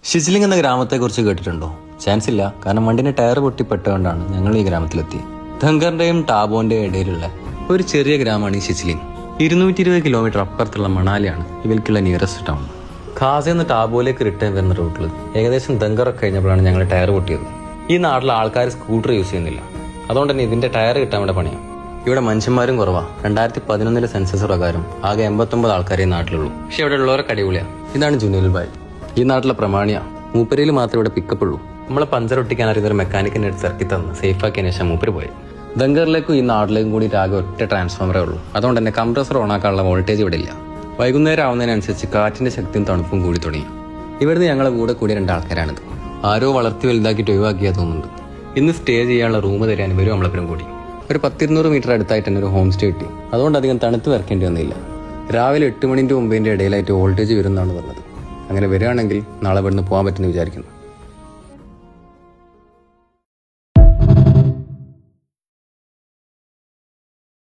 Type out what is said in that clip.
ഷിസിലിംഗ് എന്ന ഗ്രാമത്തെക്കുറിച്ച് കേട്ടിട്ടുണ്ടോ? ചാൻസ് ഇല്ല, കാരണം വണ്ടിന്റെ ടയർ പൊട്ടിപ്പെട്ടുകൊണ്ടാണ് ഞങ്ങൾ ഈ ഗ്രാമത്തിലെത്തി. ധങ്കറിന്റെയും ടാബോന്റെയും ഇടയിലുള്ള ഒരു ചെറിയ ഗ്രാമമാണ് ഈ ഷിസിലിംഗ്. 220 കിലോമീറ്റർ അപ്പുറത്തുള്ള മണാലിയാണ് ഇവൽക്കുള്ള നിയറസ്റ്റ് ടൗൺ. ഖാസിൽ നിന്ന് ടാബോയിലേക്ക് റിട്ടേൺ വരുന്ന റൂട്ടിൽ ഏകദേശം ധങ്കറൊക്കെ കഴിഞ്ഞപ്പോഴാണ് ഞങ്ങൾ ടയർ പൊട്ടിയത്. ഈ നാട്ടിലെ ആൾക്കാർ സ്കൂട്ടർ യൂസ് ചെയ്യുന്നില്ല, അതുകൊണ്ട് തന്നെ ഇതിന്റെ ടയർ കിട്ടാൻ വേണ്ട പണിയാണ്. ഇവിടെ മനുഷ്യന്മാരും കുറവാ. 2011 സെൻസസ് പ്രകാരം ആകെ 89 ആൾക്കാരെ നാട്ടിലുള്ളൂ. പക്ഷെ ഇവിടെ ഉള്ളവരൊക്കെ അടിപൊളിയാണ്. ഇതാണ് ജുനീൽ ഭായ്, ഈ നാട്ടിലെ പ്രമാണിയാ. മൂപ്പരയിൽ മാത്രമേ ഇവിടെ പിക്കപ്പ് ഉള്ളൂ. നമ്മളെ പഞ്ചർ ഒട്ടിക്കാൻ അറിയുന്ന ഒരു മെക്കാനിക്കിനെ എടുത്ത് ഇറക്കി തന്ന് സേഫ് ആക്കിയതിനു ശേഷം മൂപ്പര് പോയി. ധങ്കറിലേക്കും ഈ നാട്ടിലേക്കും കൂടി ആകെ ഒറ്റ ട്രാൻസ്ഫോമറേ ഉള്ളൂ. അതുകൊണ്ട് തന്നെ കംപ്രസർ ഓണാക്കാനുള്ള വോൾട്ടേജ് ഇവിടെ ഇല്ല. വൈകുന്നേരം ആവുന്നതിനനുസരിച്ച് കാറ്റിന്റെ ശക്തിയും തണുപ്പും കൂടി തുടങ്ങി. ഇവിടുന്ന് ഞങ്ങളെ കൂടെ കൂടിയ 2 ആൾക്കാരാണിത്. ആരോ വളർത്തി വലുതാക്കിയിട്ട് ഒഴിവാക്കിയാ തോന്നുന്നുണ്ട്. ഇന്ന് സ്റ്റേ ചെയ്യാനുള്ള റൂം തരാൻ ഇവരും നമ്മളെപ്പുറം കൂടി. ഒരു 100-200 മീറ്റർ അടുത്തായിട്ട് തന്നെ ഒരു ഹോം സ്റ്റേ കിട്ടി. അതുകൊണ്ട് അധികം തണുത്ത് വരക്കേണ്ടി വന്നില്ല. രാവിലെ 8 മണിന്റെ 9 ഇടയിലായിട്ട് വോൾട്ടേജ് വരുന്നതാണ് പറഞ്ഞത്. അങ്ങനെ വരികയാണെങ്കിൽ നാളെ ഇവിടുന്ന് പോകാൻ പറ്റുമെന്ന് വിചാരിക്കുന്നു.